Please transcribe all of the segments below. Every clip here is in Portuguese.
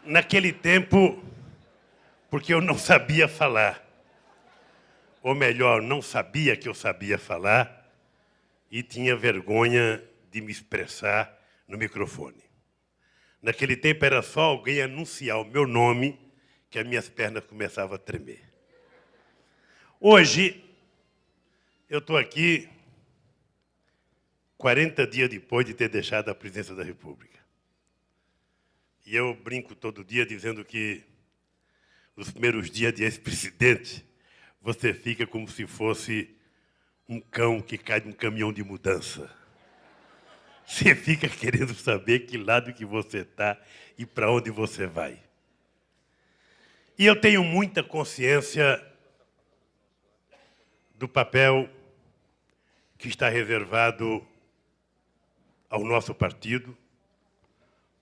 Naquele tempo, porque eu não sabia falar, ou melhor, não sabia que eu sabia falar e tinha vergonha de me expressar no microfone. Naquele tempo era só alguém anunciar o meu nome que as minhas pernas começavam a tremer. Hoje, eu estou aqui 40 dias depois de ter deixado a presidência da República. E eu brinco todo dia dizendo que nos primeiros dias de ex-presidente, você fica como se fosse um cão que cai de um caminhão de mudança. Você fica querendo saber que lado que você está e para onde você vai. E eu tenho muita consciência do papel que está reservado ao nosso partido,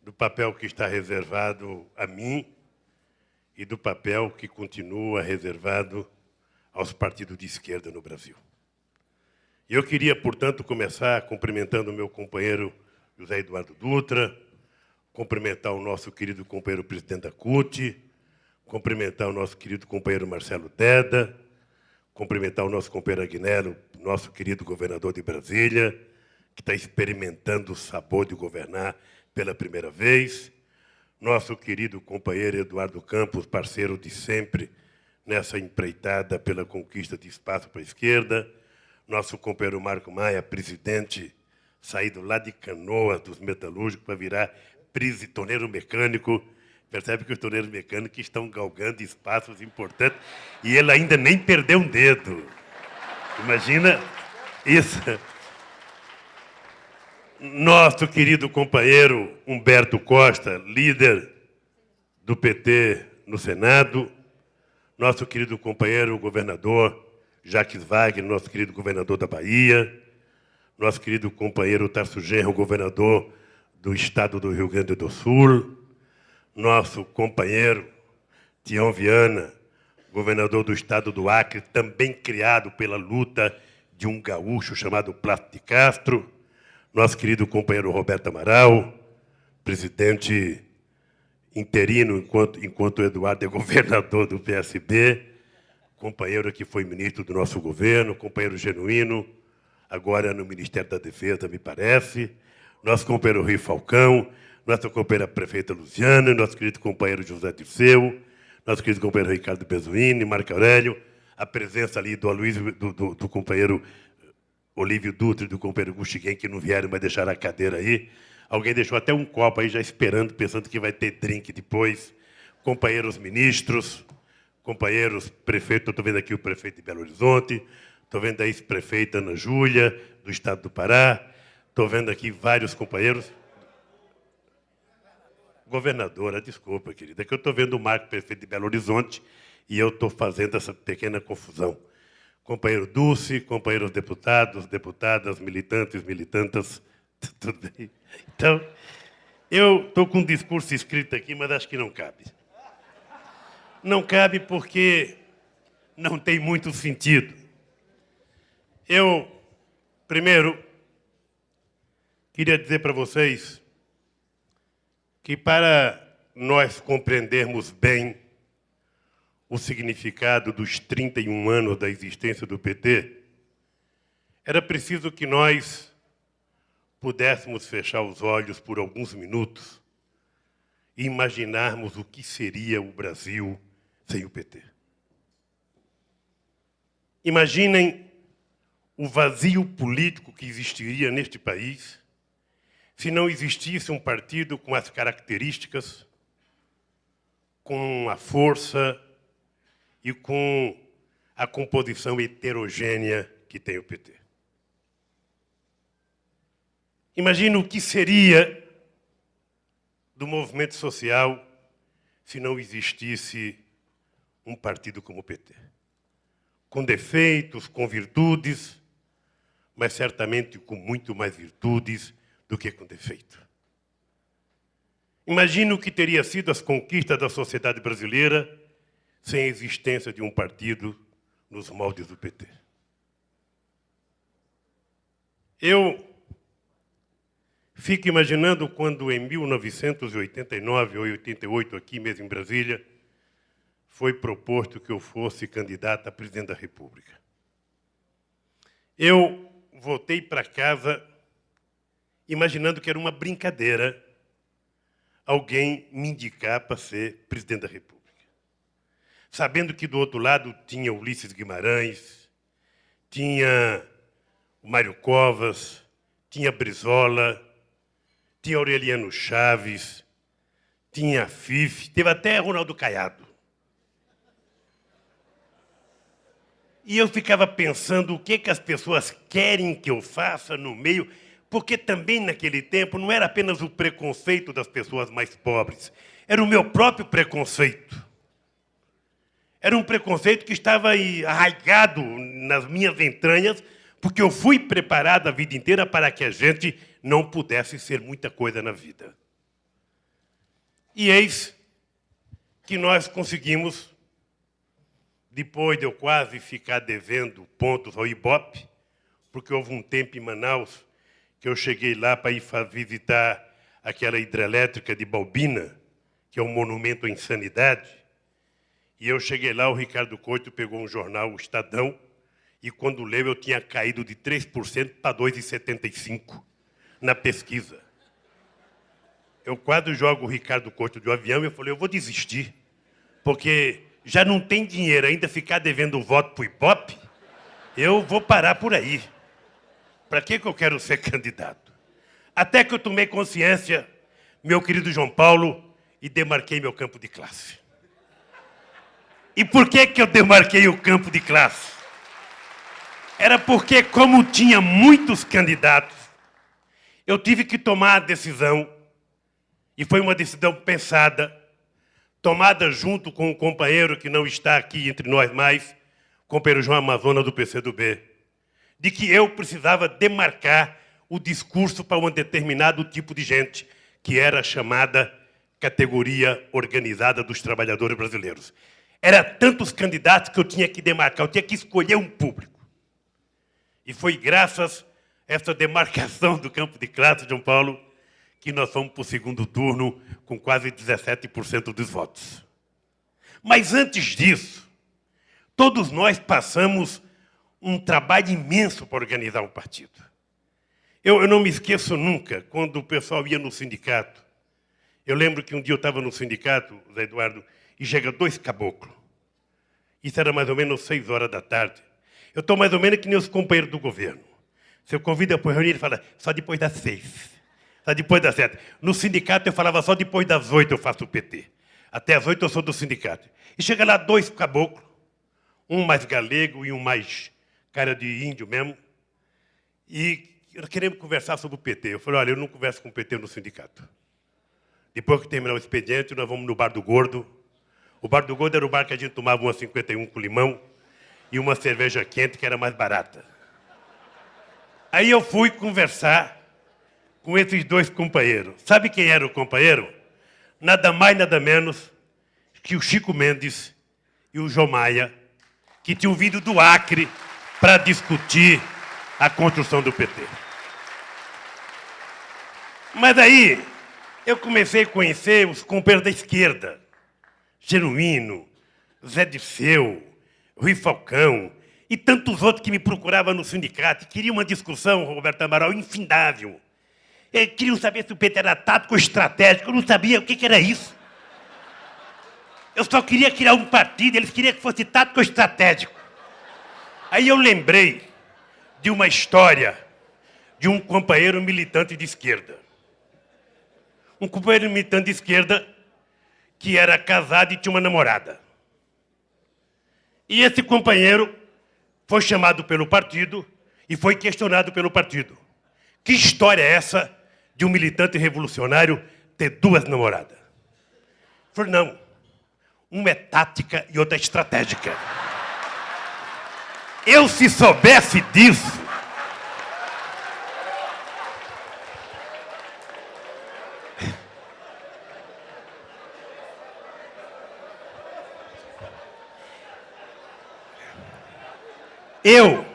do papel que está reservado a mim e do papel que continua reservado aos partidos de esquerda no Brasil. Eu queria, portanto, começar cumprimentando o meu companheiro José Eduardo Dutra, cumprimentar o nosso querido companheiro presidente da CUT, cumprimentar o nosso querido companheiro Marcelo Deda, cumprimentar o nosso companheiro Agnello, nosso querido governador de Brasília, que está experimentando o sabor de governar pela primeira vez, nosso querido companheiro Eduardo Campos, parceiro de sempre nessa empreitada pela conquista de espaço para a esquerda, nosso companheiro Marco Maia, presidente, saído lá de Canoas dos metalúrgicos para virar torneiro mecânico. Percebe que os torneiros mecânicos estão galgando espaços importantes e ele ainda nem perdeu um dedo. Imagina isso. Nosso querido companheiro Humberto Costa, líder do PT no Senado, nosso querido companheiro governador Jacques Wagner, nosso querido governador da Bahia, nosso querido companheiro Tarso Genro, governador do estado do Rio Grande do Sul, nosso companheiro Tião Viana, governador do estado do Acre, também criado pela luta de um gaúcho chamado Plácido de Castro, nosso querido companheiro Roberto Amaral, presidente interino enquanto o Eduardo é governador do PSB, companheiro que foi ministro do nosso governo, companheiro genuíno, agora no Ministério da Defesa, me parece, nosso companheiro Rui Falcão, nossa companheira prefeita Luciana, nosso querido companheiro José Dirceu, nosso querido companheiro Ricardo Bezuini, Marco Aurélio, a presença ali do companheiro Olívio Dutra e do companheiro Guxiguem, que não vieram, mas deixaram a cadeira aí. Alguém deixou até um copo aí já esperando, pensando que vai ter drink depois. Companheiros ministros, companheiros prefeitos, estou vendo aqui o prefeito de Belo Horizonte, estou vendo a ex-prefeita Ana Júlia, do estado do Pará, estou vendo aqui vários companheiros. Governadora, desculpa, querida, é que eu estou vendo o Marco, prefeito de Belo Horizonte, e eu estou fazendo essa pequena confusão. Companheiro Dulce, companheiros deputados, deputadas, militantes, militantas, tudo bem? Então, eu estou com um discurso escrito aqui, mas acho que não cabe. Não cabe porque não tem muito sentido. Eu, primeiro, queria dizer para vocês que para nós compreendermos bem o significado dos 31 anos da existência do PT, era preciso que nós pudéssemos fechar os olhos por alguns minutos e imaginarmos o que seria o Brasil sem o PT. Imaginem o vazio político que existiria neste país se não existisse um partido com as características, com a força e com a composição heterogênea que tem o PT. Imagina o que seria do movimento social se não existisse um partido como o PT. Com defeitos, com virtudes, mas certamente com muito mais virtudes do que com defeito. Imagina o que teria sido as conquistas da sociedade brasileira sem a existência de um partido nos moldes do PT. Eu Fico imaginando quando, em 1989 ou 88, aqui mesmo em Brasília, foi proposto que eu fosse candidato a presidente da República. Eu voltei para casa imaginando que era uma brincadeira alguém me indicar para ser presidente da República. Sabendo que do outro lado tinha Ulisses Guimarães, tinha o Mário Covas, tinha Brizola, tinha Aureliano Chaves, tinha Fife, teve até Ronaldo Caiado. E eu ficava pensando o que as pessoas querem que eu faça no meio, porque também naquele tempo não era apenas o preconceito das pessoas mais pobres, era o meu próprio preconceito. Era um preconceito que estava arraigado nas minhas entranhas, porque eu fui preparado a vida inteira para que a gente não pudesse ser muita coisa na vida. E eis que nós conseguimos, depois de eu quase ficar devendo pontos ao Ibope, porque houve um tempo em Manaus que eu cheguei lá para ir visitar aquela hidrelétrica de Balbina, que é um monumento à insanidade, e eu cheguei lá, o Ricardo Couto pegou um jornal, o Estadão, e quando leu eu tinha caído de 3% para 2,75% na pesquisa. Eu quase jogo o Ricardo Couto do avião e eu falei, eu vou desistir, porque já não tem dinheiro ainda ficar devendo voto para o Ibope, eu vou parar por aí. Para que eu quero ser candidato? Até que eu tomei consciência, meu querido João Paulo, e demarquei meu campo de classe. E por que eu demarquei o campo de classe? Era porque, como tinha muitos candidatos, eu tive que tomar a decisão, e foi uma decisão pensada, tomada junto com um companheiro que não está aqui entre nós mais, o companheiro João Amazona do PCdoB, de que eu precisava demarcar o discurso para um determinado tipo de gente, que era a chamada categoria organizada dos trabalhadores brasileiros. Era tantos candidatos que eu tinha que demarcar, eu tinha que escolher um público. E foi graças a essa demarcação do campo de classe, João Paulo, que nós fomos para o segundo turno com quase 17% dos votos. Mas antes disso, todos nós passamos um trabalho imenso para organizar um partido. Eu não me esqueço nunca, quando o pessoal ia no sindicato. Eu lembro que um dia eu estava no sindicato, Zé Eduardo, e chega 2 caboclos. Isso era mais ou menos 6 horas da tarde. Eu estou mais ou menos que nem os companheiros do governo. Se eu convido para reunir, ele fala, só depois das 6. Só depois das 7. No sindicato eu falava, só depois das 8 eu faço o PT. Até as 8 eu sou do sindicato. E chega lá 2 caboclos, um mais galego e um mais cara de índio mesmo, e queremos conversar sobre o PT. Eu falei, olha, eu não converso com o PT no sindicato. Depois que terminar o expediente, nós vamos no Bar do Gordo. O Bar do Gordo era o bar que a gente tomava uma 51 com limão e uma cerveja quente, que era mais barata. Aí eu fui conversar com esses 2 companheiros. Sabe quem era o companheiro? Nada mais, nada menos que o Chico Mendes e o João Maia, que tinham vindo do Acre para discutir a construção do PT. Mas aí eu comecei a conhecer os companheiros da esquerda. Genuíno, Zé Dirceu, Rui Falcão e tantos outros que me procuravam no sindicato e queriam uma discussão, Roberto Amaral, infindável. Queriam saber se o PT era tático ou estratégico, eu não sabia o que era isso. Eu só queria criar um partido, eles queriam que fosse tático ou estratégico. Aí eu lembrei de uma história de um companheiro militante de esquerda. Um companheiro militante de esquerda que era casado e tinha uma namorada. E esse companheiro foi chamado pelo partido e foi questionado pelo partido. Que história é essa de um militante revolucionário ter 2 namoradas? Eu falei, não. Uma é tática e outra é estratégica. Eu, se soubesse disso, eu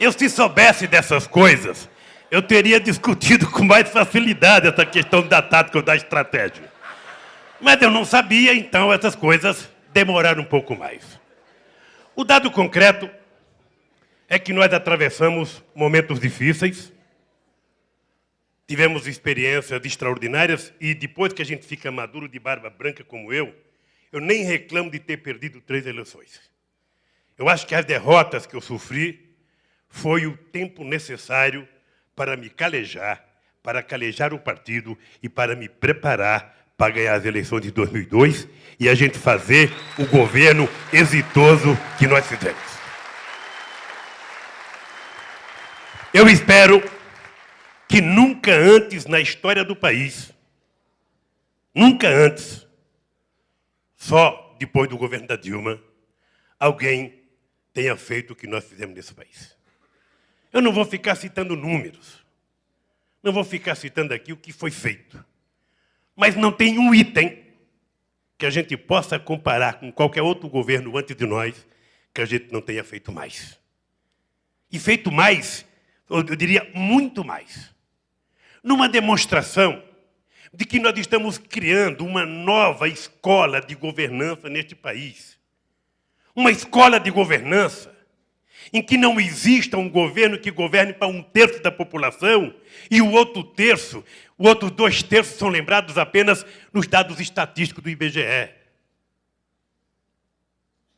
Eu, se soubesse dessas coisas, eu teria discutido com mais facilidade essa questão da tática ou da estratégia. Mas eu não sabia, então essas coisas demoraram um pouco mais. O dado concreto é que nós atravessamos momentos difíceis, tivemos experiências extraordinárias e depois que a gente fica maduro de barba branca como eu nem reclamo de ter perdido 3 eleições. Eu acho que as derrotas que eu sofri foi o tempo necessário para me calejar, para calejar o partido e para me preparar para ganhar as eleições de 2002 e a gente fazer o governo exitoso que nós fizemos. Eu espero que nunca antes na história do país, nunca antes, só depois do governo da Dilma, alguém tenha feito o que nós fizemos nesse país. Eu não vou ficar citando números, não vou ficar citando aqui o que foi feito, mas não tem um item que a gente possa comparar com qualquer outro governo antes de nós que a gente não tenha feito mais. E feito mais, eu diria muito mais. Numa demonstração de que nós estamos criando uma nova escola de governança neste país. Uma escola de governança em que não exista um governo que governe para 1/3 da população e o outro terço, os outros 2/3 são lembrados apenas nos dados estatísticos do IBGE.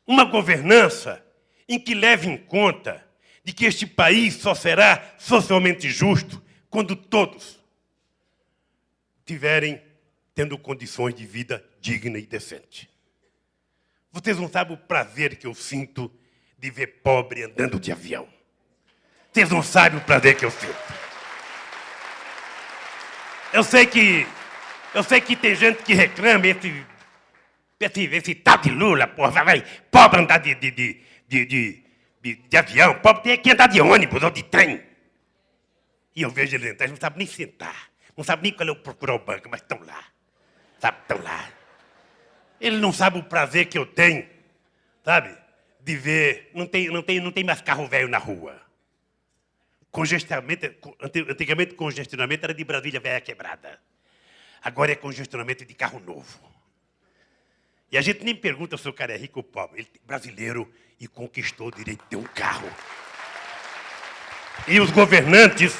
Uma governança em que leve em conta de que este país só será socialmente justo quando todos tiverem tendo condições de vida digna e decente. Vocês não sabem o prazer que eu sinto de ver pobre andando de avião. Vocês não sabem o prazer que eu sinto. Eu sei que tem gente que reclama esse tal de Lula, porra, vai pobre andar de avião, pobre tem que andar de ônibus ou de trem. E eu vejo eles entrar, eles não sabem nem sentar, não sabem nem qual é o procurar o banco, mas estão lá, sabe, estão lá. Ele não sabe o prazer que eu tenho, sabe, de ver, não tem mais carro velho na rua. Antigamente congestionamento era de Brasília velha quebrada. Agora é congestionamento de carro novo. E a gente nem pergunta se o cara é rico ou pobre. Ele é brasileiro e conquistou o direito de ter um carro. E os governantes,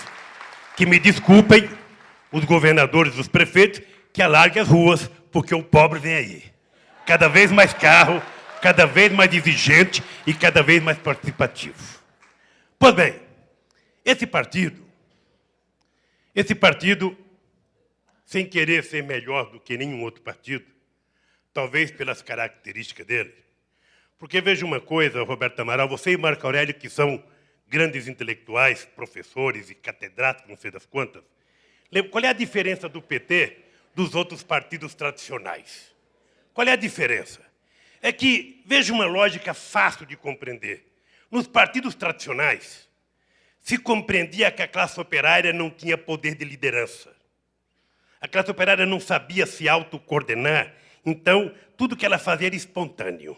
que me desculpem, os governadores, os prefeitos, que alarguem as ruas, porque o pobre vem aí. Cada vez mais carro, cada vez mais exigente e cada vez mais participativo. Pois bem, esse partido, sem querer ser melhor do que nenhum outro partido, talvez pelas características dele, porque veja uma coisa, Roberto Amaral, você e Marco Aurélio, que são grandes intelectuais, professores e catedráticos, não sei das quantas, qual é a diferença do PT dos outros partidos tradicionais? Qual é a diferença? É que, veja uma lógica fácil de compreender. Nos partidos tradicionais, se compreendia que a classe operária não tinha poder de liderança. A classe operária não sabia se autocoordenar, então tudo que ela fazia era espontâneo.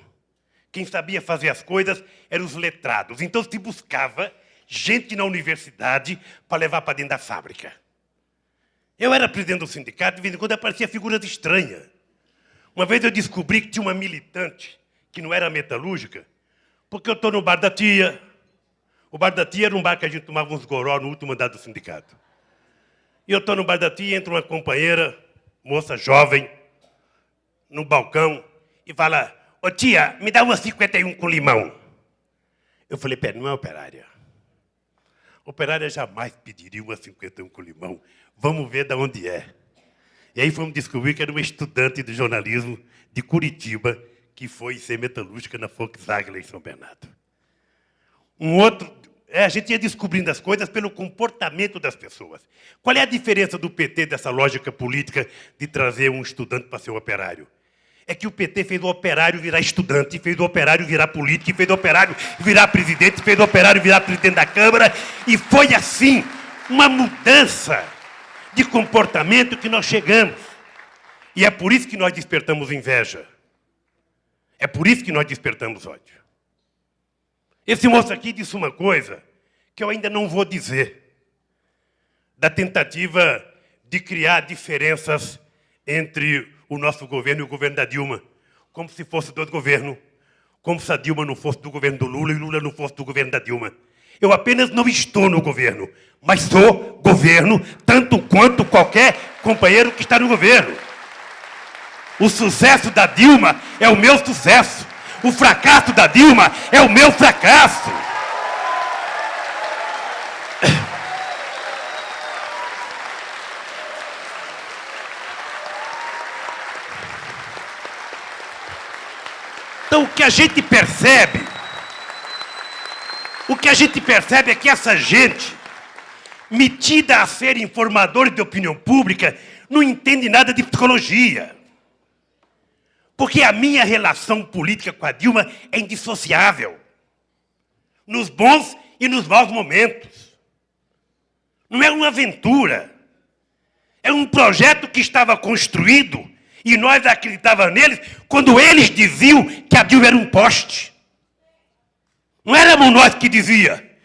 Quem sabia fazer as coisas eram os letrados. Então se buscava gente na universidade para levar para dentro da fábrica. Eu era presidente do sindicato, de vez em quando aparecia figuras estranhas. Uma vez eu descobri que tinha uma militante que não era metalúrgica, porque eu estou no bar da tia. O bar da tia era um bar que a gente tomava uns goró no último andar do sindicato. E eu estou no bar da tia, entra uma companheira, moça jovem, no balcão, e fala, ô tia, me dá uma 51 com limão. Eu falei, pera, não é operária. Operária jamais pediria uma 51 com limão. Vamos ver de onde é. E aí fomos descobrir que era uma estudante de jornalismo de Curitiba que foi ser metalúrgica na Volkswagen em São Bernardo. A gente ia descobrindo as coisas pelo comportamento das pessoas. Qual é a diferença do PT dessa lógica política de trazer um estudante para ser um operário? É que o PT fez o operário virar estudante, fez o operário virar político, fez o operário virar presidente, fez o operário virar presidente da Câmara, e foi assim uma mudança de comportamento que nós chegamos. E é por isso que nós despertamos inveja. É por isso que nós despertamos ódio. Esse moço aqui disse uma coisa que eu ainda não vou dizer, da tentativa de criar diferenças entre o nosso governo e o governo da Dilma, como se fosse dois governos, como se a Dilma não fosse do governo do Lula e Lula não fosse do governo da Dilma. Eu apenas não estou no governo, mas sou governo tanto quanto qualquer companheiro que está no governo. O sucesso da Dilma é o meu sucesso. O fracasso da Dilma é o meu fracasso. Então, o que a gente percebe é que essa gente, metida a ser informadores de opinião pública, não entende nada de psicologia. Porque a minha relação política com a Dilma é indissociável. Nos bons e nos maus momentos. Não é uma aventura. É um projeto que estava construído e nós acreditávamos neles quando eles diziam que a Dilma era um poste. Não éramos nós que dizia.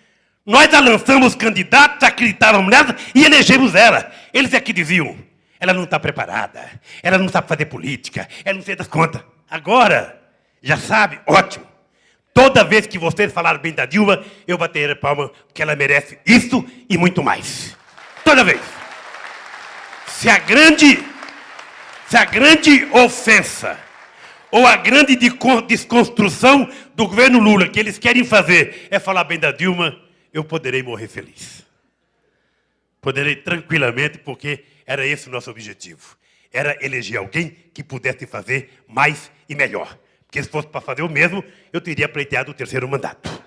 Nós a lançamos candidatos, acreditávamos nela e elegemos ela. Eles é que diziam, ela não está preparada, ela não sabe fazer política, ela não sei das contas. Agora, já sabe, ótimo. Toda vez que vocês falaram bem da Dilma, eu baterei a palma, porque ela merece isso e muito mais. Toda vez. Se a grande ofensa ou a grande desconstrução do governo Lula que eles querem fazer é falar bem da Dilma, eu poderei morrer feliz. Poderei tranquilamente, porque era esse o nosso objetivo. Era eleger alguém que pudesse fazer mais e melhor. Porque se fosse para fazer o mesmo, eu teria pleiteado o terceiro mandato.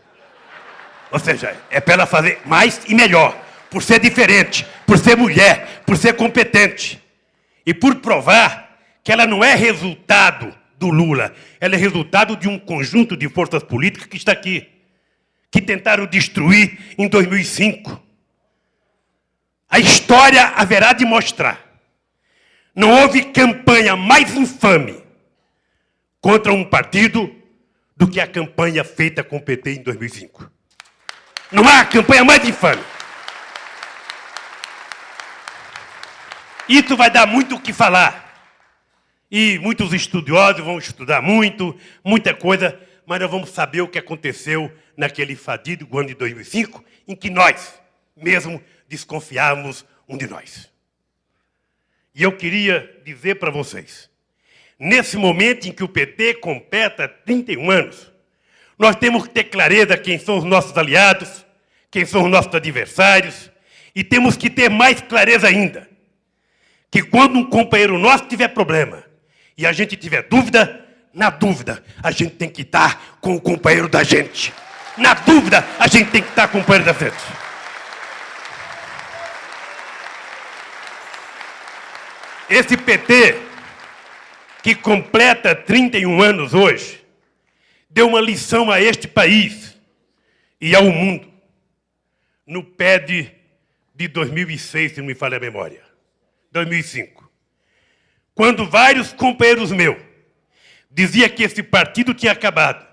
Ou seja, é para ela fazer mais e melhor. Por ser diferente, por ser mulher, por ser competente. E por provar que ela não é resultado do Lula. Ela é resultado de um conjunto de forças políticas que está aqui. Que tentaram destruir em 2005. A história haverá de mostrar. Não houve campanha mais infame contra um partido do que a campanha feita com o PT em 2005. Não há campanha mais infame. Isso vai dar muito o que falar. E muitos estudiosos vão estudar muita coisa, mas nós vamos saber o que aconteceu naquele fatídico ano de 2005, em que nós mesmo desconfiávamos um de nós. E eu queria dizer para vocês, nesse momento em que o PT completa 31 anos, nós temos que ter clareza quem são os nossos aliados, quem são os nossos adversários, e temos que ter mais clareza ainda, que quando um companheiro nosso tiver problema, e a gente tiver dúvida, na dúvida, a gente tem que estar com o companheiro da gente. Na dúvida, a gente tem que estar com o companheiro da gente. Esse PT, que completa 31 anos hoje, deu uma lição a este país e ao mundo, no PED de 2006, se não me falha a memória, 2005. Quando vários companheiros meus diziam que esse partido tinha acabado,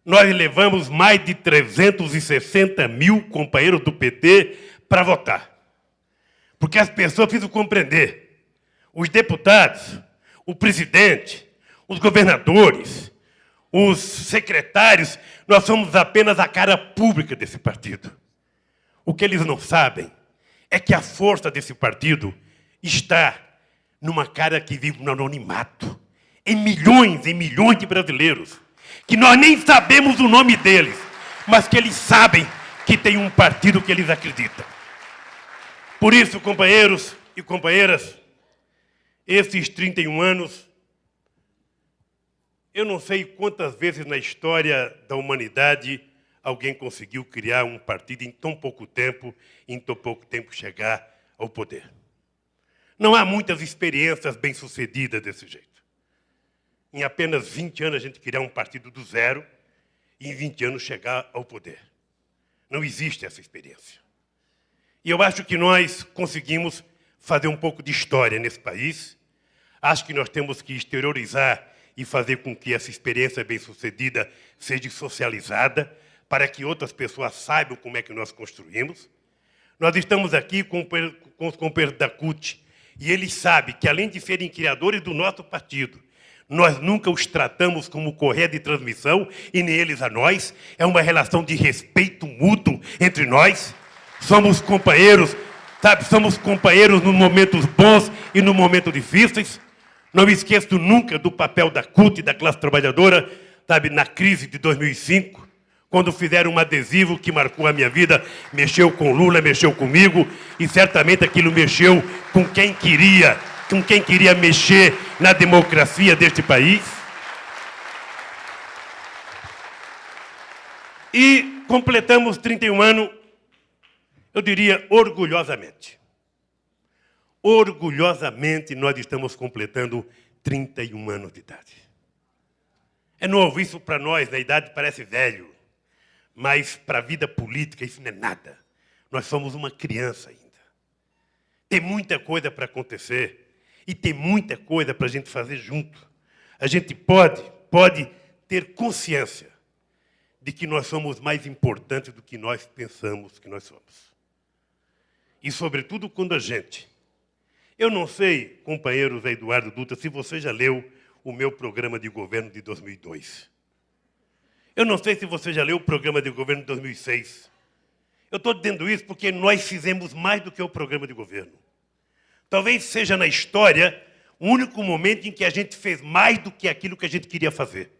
nós levamos mais de 360 mil companheiros do PT para votar. Porque as pessoas precisam compreender. Os deputados, o presidente, os governadores, os secretários, nós somos apenas a cara pública desse partido. O que eles não sabem é que a força desse partido está numa cara que vive no anonimato, em milhões de brasileiros, que nós nem sabemos o nome deles, mas que eles sabem que tem um partido que eles acreditam. Por isso, companheiros e companheiras, esses 31 anos, eu não sei quantas vezes na história da humanidade alguém conseguiu criar um partido em tão pouco tempo chegar ao poder. Não há muitas experiências bem-sucedidas desse jeito. Em apenas 20 anos a gente criar um partido do zero e em 20 anos chegar ao poder. Não existe essa experiência. E eu acho que nós conseguimos fazer um pouco de história nesse país. Acho que nós temos que exteriorizar e fazer com que essa experiência bem-sucedida seja socializada para que outras pessoas saibam como é que nós construímos. Nós estamos aqui com os companheiros da CUT, e eles sabem que, além de serem criadores do nosso partido, nós nunca os tratamos como correia de transmissão, e nem eles a nós. É uma relação de respeito mútuo entre nós. Somos companheiros, sabe? Somos companheiros nos momentos bons e nos momentos difíceis. Não me esqueço nunca do papel da CUT, da classe trabalhadora, sabe, na crise de 2005, quando fizeram um adesivo que marcou a minha vida, mexeu com Lula, mexeu comigo, e certamente aquilo mexeu com quem queria mexer na democracia deste país. E completamos 31 anos, eu diria, orgulhosamente. Orgulhosamente, nós estamos completando 31 anos de idade. É novo, isso para nós, na idade, parece velho. Mas para a vida política isso não é nada. Nós somos uma criança ainda. Tem muita coisa para acontecer e tem muita coisa para a gente fazer junto. A gente pode ter consciência de que nós somos mais importantes do que nós pensamos que nós somos. E, sobretudo, quando a gente... Eu não sei, companheiro Zé Eduardo Dutra, se você já leu o meu programa de governo de 2002. Eu não sei se você já leu o programa de governo de 2006. Eu estou dizendo isso porque nós fizemos mais do que o programa de governo. Talvez seja na história o único momento em que a gente fez mais do que aquilo que a gente queria fazer.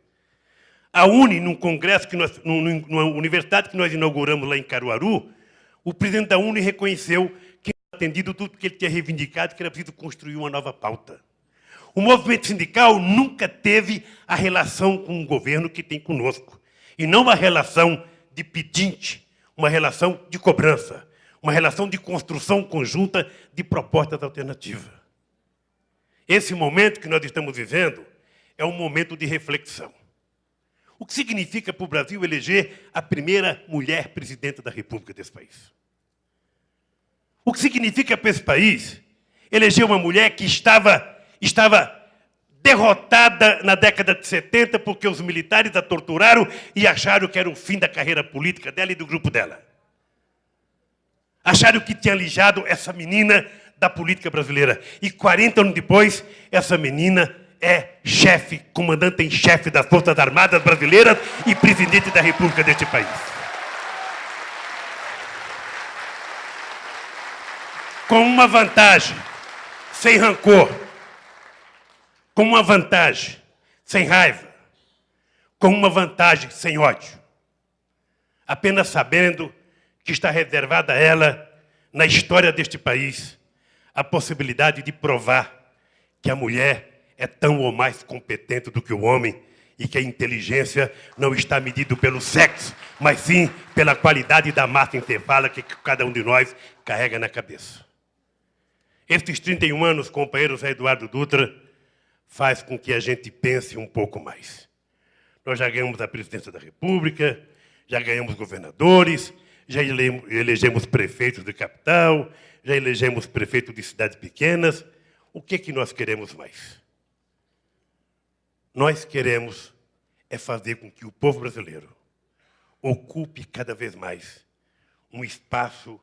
A UNE, num congresso, numa universidade que nós inauguramos lá em Caruaru, o presidente da UNE reconheceu que tinha atendido tudo que ele tinha reivindicado, que era preciso construir uma nova pauta. O movimento sindical nunca teve a relação com o governo que tem conosco. E não uma relação de pedinte, uma relação de cobrança, uma relação de construção conjunta de propostas alternativas. Esse momento que nós estamos vivendo é um momento de reflexão. O que significa para o Brasil eleger a primeira mulher presidente da República desse país? O que significa para esse país eleger uma mulher que estava derrotada na década de 70 porque os militares a torturaram e acharam que era o fim da carreira política dela e do grupo dela. Acharam que tinha alijado essa menina da política brasileira. E 40 anos depois, essa menina é chefe, comandante em chefe das Forças Armadas Brasileiras e presidente da República deste país. Com uma vantagem, sem rancor. Com uma vantagem, sem raiva. Com uma vantagem, sem ódio. Apenas sabendo que está reservada a ela, na história deste país, a possibilidade de provar que a mulher é tão ou mais competente do que o homem e que a inteligência não está medida pelo sexo, mas sim pela qualidade da massa encefálica que cada um de nós carrega na cabeça. Estes 31 anos, companheiro Zé Eduardo Dutra, faz com que a gente pense um pouco mais. Nós já ganhamos a presidência da República, já ganhamos governadores, já elegemos prefeitos de capital, já elegemos prefeitos de cidades pequenas. O que nós queremos mais? Nós queremos é fazer com que o povo brasileiro ocupe cada vez mais um espaço,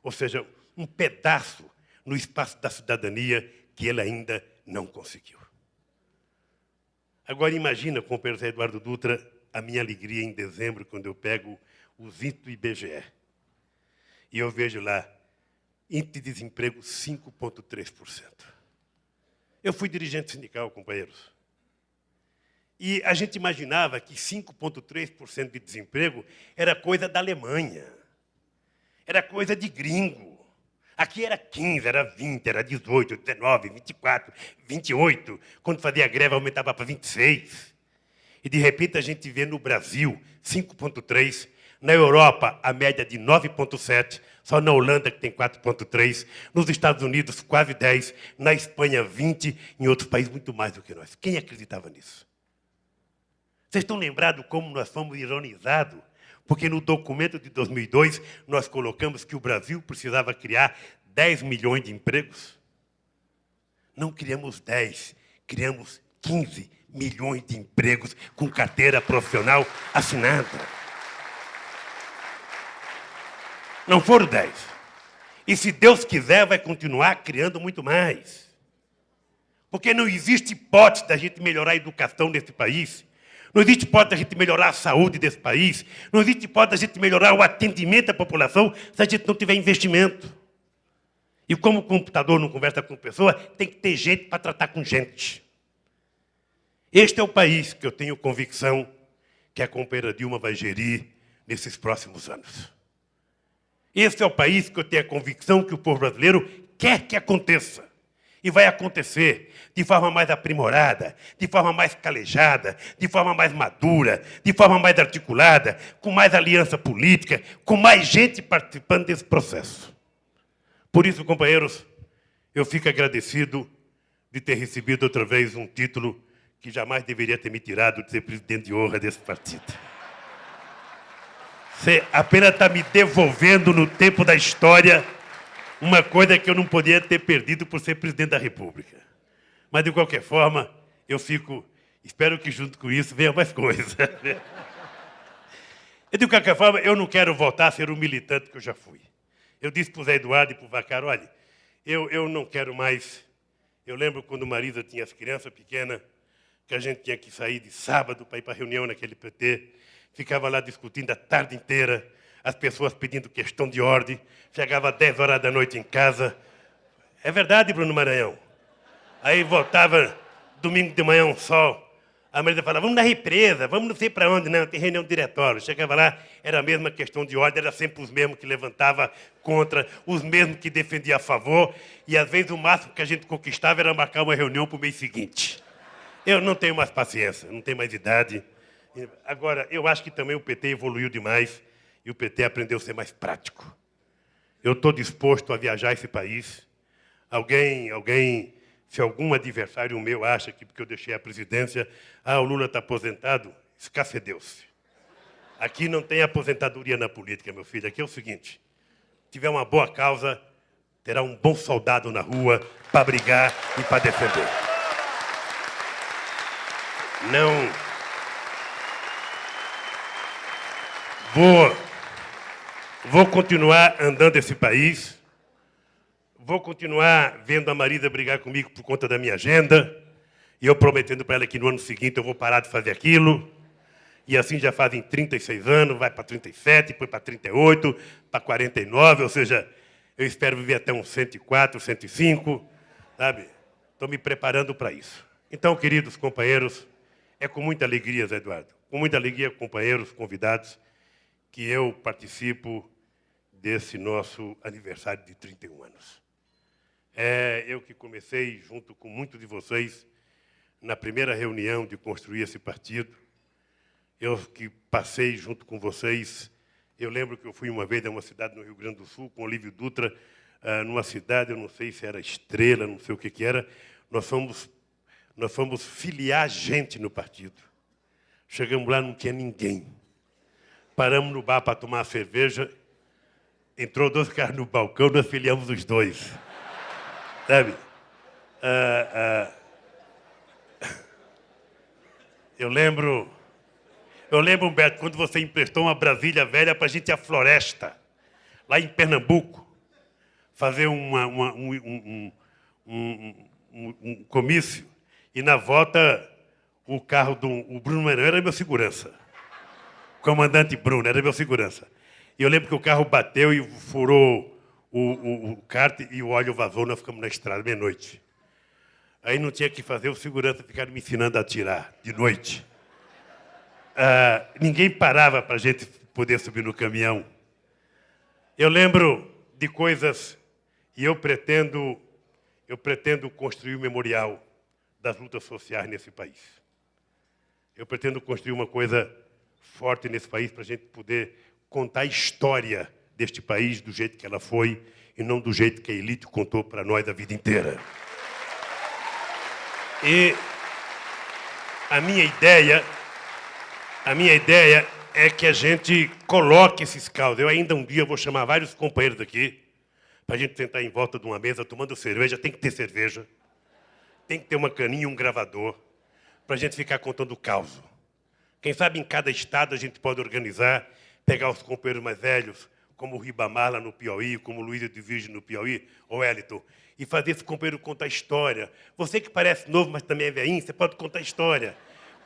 ou seja, um pedaço no espaço da cidadania que ele ainda não conseguiu. Agora imagina, companheiro Zé Eduardo Dutra, a minha alegria em dezembro, quando eu pego os índices do IBGE. E eu vejo lá, índice de desemprego 5,3%. Eu fui dirigente sindical, companheiros. E a gente imaginava que 5,3% de desemprego era coisa da Alemanha. Era coisa de gringo. Aqui era 15, era 20, era 18, 19, 24, 28. Quando fazia greve, aumentava para 26. E, de repente, a gente vê no Brasil 5,3. Na Europa, a média de 9,7. Só na Holanda, que tem 4,3. Nos Estados Unidos, quase 10. Na Espanha, 20. Em outros países, muito mais do que nós. Quem acreditava nisso? Vocês estão lembrados como nós fomos ironizados? Porque no documento de 2002, nós colocamos que o Brasil precisava criar 10 milhões de empregos. Não criamos 10, criamos 15 milhões de empregos com carteira profissional assinada. Não foram 10. E se Deus quiser, vai continuar criando muito mais. Porque não existe hipótese da gente melhorar a educação desse país. Não existe hipótese da gente melhorar a saúde desse país. Não existe hipótese da gente melhorar o atendimento à população se a gente não tiver investimento. E como o computador não conversa com pessoa, tem que ter gente para tratar com gente. Este é o país que eu tenho convicção que a companheira Dilma vai gerir nesses próximos anos. Esse é o país que eu tenho a convicção que o povo brasileiro quer que aconteça. E vai acontecer de forma mais aprimorada, de forma mais calejada, de forma mais madura, de forma mais articulada, com mais aliança política, com mais gente participando desse processo. Por isso, companheiros, eu fico agradecido de ter recebido outra vez um título que jamais deveria ter me tirado de ser presidente de honra desse partido. Você apenas está me devolvendo no tempo da história uma coisa que eu não podia ter perdido por ser presidente da República. Mas, de qualquer forma, eu fico... Espero que, junto com isso, venha mais coisas. E, de qualquer forma, eu não quero voltar a ser o militante que eu já fui. Eu disse para o Zé Eduardo e para o Vacaro, olha, eu não quero mais... Eu lembro quando Marisa tinha as crianças pequenas, que a gente tinha que sair de sábado para ir para a reunião naquele PT, ficava lá discutindo a tarde inteira, as pessoas pedindo questão de ordem, chegava às 10 horas da noite em casa. É verdade, Bruno Maranhão. Aí voltava domingo de manhã um sol, a Marisa falava, vamos na represa, vamos não sei para onde, não, tem reunião de diretório. Chegava lá, era a mesma questão de ordem, era sempre os mesmos que levantavam contra, os mesmos que defendiam a favor, e às vezes o máximo que a gente conquistava era marcar uma reunião para o mês seguinte. Eu não tenho mais paciência, não tenho mais idade. Agora, eu acho que também o PT evoluiu demais e o PT aprendeu a ser mais prático. Eu estou disposto a viajar esse país. Se algum adversário meu acha que porque eu deixei a presidência, o Lula está aposentado, escafedeu-se. Aqui não tem aposentadoria na política, meu filho. Aqui é o seguinte, se tiver uma boa causa, terá um bom soldado na rua para brigar e para defender. Não... Vou continuar andando esse país, vou continuar vendo a Marisa brigar comigo por conta da minha agenda, e eu prometendo para ela que no ano seguinte eu vou parar de fazer aquilo, e assim já fazem 36 anos, vai para 37, depois para 38, para 49, ou seja, eu espero viver até uns 104, 105, sabe? Estou me preparando para isso. Então, queridos companheiros, é com muita alegria, Zé Eduardo, com muita alegria, companheiros, convidados, que eu participo desse nosso aniversário de 31 anos. Eu que comecei, junto com muitos de vocês, na primeira reunião de construir esse partido, eu que passei junto com vocês, eu lembro que eu fui uma vez a uma cidade no Rio Grande do Sul, com Olívio Dutra, numa cidade, eu não sei se era Estrela, não sei o que era, nós fomos filiar gente no partido. Chegamos lá, não tinha ninguém. Paramos no bar para tomar uma cerveja, entrou 2 caras no balcão, nós filiamos os 2. Sabe? Eu lembro, Humberto, quando você emprestou uma Brasília velha para a gente ir à floresta, lá em Pernambuco, fazer um comício, e na volta o carro o Bruno Maranhão era meu segurança. Comandante Bruno, era meu segurança. E eu lembro que o carro bateu e furou o kart e o óleo vazou, nós ficamos na estrada, meia-noite. Aí não tinha o que fazer, o segurança ficava me ensinando a atirar, de noite. Ninguém parava para a gente poder subir no caminhão. Eu lembro de coisas, e eu pretendo construir um memorial das lutas sociais nesse país. Eu pretendo construir uma coisa forte nesse país para a gente poder contar a história deste país do jeito que ela foi e não do jeito que a elite contou para nós a vida inteira. E a minha ideia é que a gente coloque esses causos. Eu ainda um dia vou chamar vários companheiros aqui para a gente sentar em volta de uma mesa tomando cerveja. Tem que ter cerveja, tem que ter uma caninha e um gravador para a gente ficar contando o caos. Quem sabe em cada estado a gente pode organizar, pegar os companheiros mais velhos, como o Ribamar lá no Piauí, como o Luiz Edvige no Piauí, ou Wellington, e fazer esse companheiro contar história. Você que parece novo, mas também é velhinho, você pode contar história.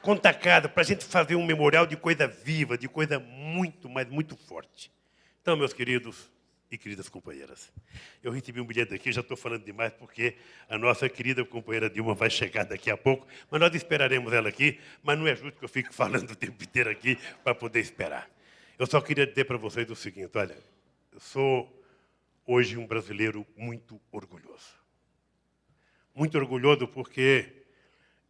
Conta cada, para a gente fazer um memorial de coisa viva, de coisa muito, mas muito forte. Então, meus queridos e queridas companheiras, eu recebi um bilhete aqui, já estou falando demais, porque a nossa querida companheira Dilma vai chegar daqui a pouco, mas nós esperaremos ela aqui, mas não é justo que eu fique falando o tempo inteiro aqui para poder esperar. Eu só queria dizer para vocês o seguinte, olha, eu sou hoje um brasileiro muito orgulhoso. Muito orgulhoso porque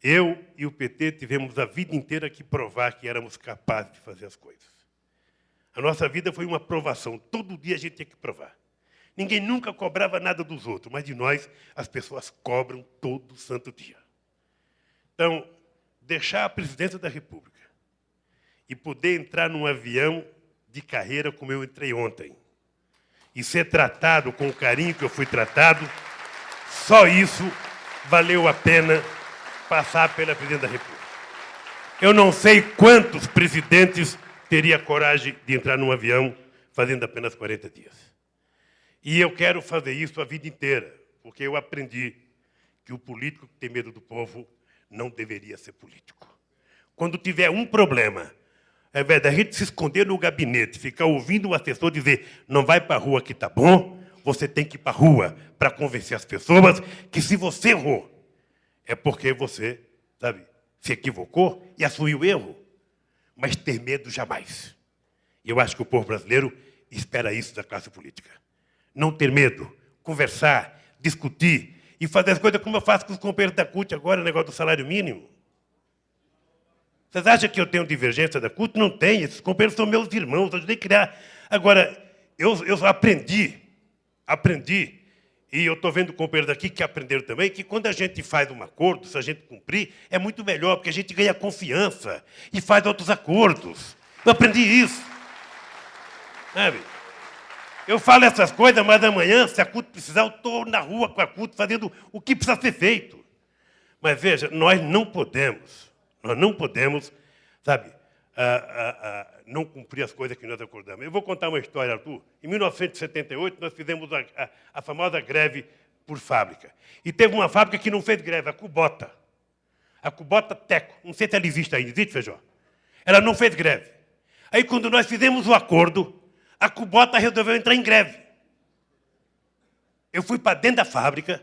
eu e o PT tivemos a vida inteira que provar que éramos capazes de fazer as coisas. A nossa vida foi uma provação. Todo dia a gente tinha que provar. Ninguém nunca cobrava nada dos outros, mas de nós as pessoas cobram todo santo dia. Então, deixar a presidência da República e poder entrar num avião de carreira como eu entrei ontem e ser tratado com o carinho que eu fui tratado, só isso valeu a pena passar pela presidência da República. Eu não sei quantos presidentes teria coragem de entrar num avião fazendo apenas 40 dias. E eu quero fazer isso a vida inteira, porque eu aprendi que o político que tem medo do povo não deveria ser político. Quando tiver um problema, ao invés da gente se esconder no gabinete, ficar ouvindo o assessor dizer não vai para a rua que está bom, você tem que ir para a rua para convencer as pessoas que se você errou, é porque você, sabe, se equivocou e assumiu o erro. Mas ter medo jamais. E eu acho que o povo brasileiro espera isso da classe política. Não ter medo, conversar, discutir e fazer as coisas como eu faço com os companheiros da CUT agora, o negócio do salário mínimo. Vocês acham que eu tenho divergência da CUT? Não tenho. Esses companheiros são meus irmãos, eu ajudei a criar. Agora, eu aprendi, e eu estou vendo companheiros daqui que aprenderam também, que quando a gente faz um acordo, se a gente cumprir, é muito melhor, porque a gente ganha confiança e faz outros acordos. Eu aprendi isso. Sabe? Eu falo essas coisas, mas amanhã, se a CUT precisar, eu estou na rua com a CUT fazendo o que precisa ser feito. Mas veja, nós não podemos, sabe, não cumprir as coisas que nós acordamos. Eu vou contar uma história, Arthur. Em 1978, nós fizemos a famosa greve por fábrica. E teve uma fábrica que não fez greve, a Cubota. A Cubota Teco. Não sei se ela existe ainda. Existe, Feijó? Ela não fez greve. Aí, quando nós fizemos o acordo, a Cubota resolveu entrar em greve. Eu fui para dentro da fábrica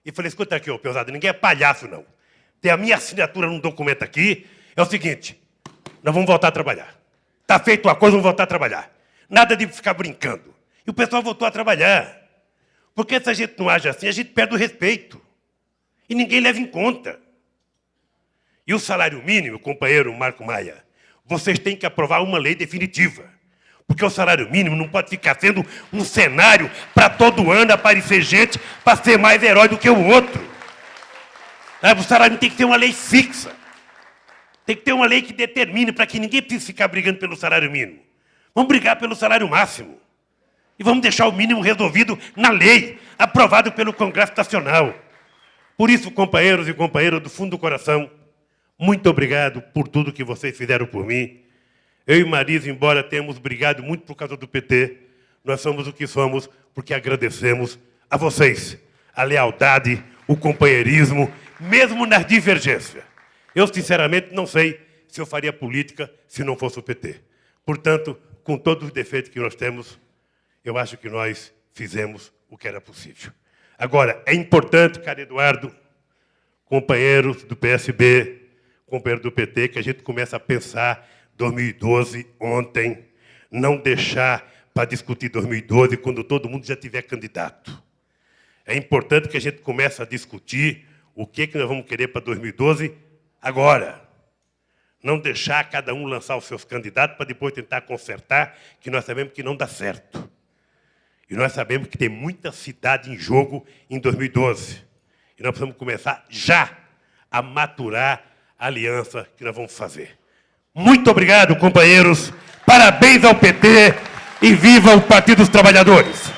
e falei, escuta aqui, ô Peusado, ninguém é palhaço, não. Tem a minha assinatura num documento aqui. É o seguinte, nós vamos voltar a trabalhar. Está feito uma coisa, vamos voltar a trabalhar. Nada de ficar brincando. E o pessoal voltou a trabalhar. Porque se a gente não age assim, a gente perde o respeito. E ninguém leva em conta. E o salário mínimo, companheiro Marco Maia, vocês têm que aprovar uma lei definitiva. Porque o salário mínimo não pode ficar sendo um cenário para todo ano aparecer gente para ser mais herói do que o outro. O salário tem que ter uma lei fixa. Tem que ter uma lei que determine para que ninguém precise ficar brigando pelo salário mínimo. Vamos brigar pelo salário máximo. E vamos deixar o mínimo resolvido na lei, aprovado pelo Congresso Nacional. Por isso, companheiros e companheiras do fundo do coração, muito obrigado por tudo que vocês fizeram por mim. Eu e Marisa, embora tenhamos brigado muito por causa do PT, nós somos o que somos porque agradecemos a vocês a lealdade, o companheirismo, mesmo nas divergências. Eu, sinceramente, não sei se eu faria política se não fosse o PT. Portanto, com todos os defeitos que nós temos, eu acho que nós fizemos o que era possível. Agora, é importante, cara Eduardo, companheiros do PSB, companheiros do PT, que a gente comece a pensar 2012, ontem, não deixar para discutir 2012 quando todo mundo já tiver candidato. É importante que a gente comece a discutir o que nós vamos querer para 2012 agora. Não deixar cada um lançar os seus candidatos para depois tentar consertar, que nós sabemos que não dá certo. E nós sabemos que tem muita cidade em jogo em 2012. E nós precisamos começar já a maturar a aliança que nós vamos fazer. Muito obrigado, companheiros. Parabéns ao PT e viva o Partido dos Trabalhadores.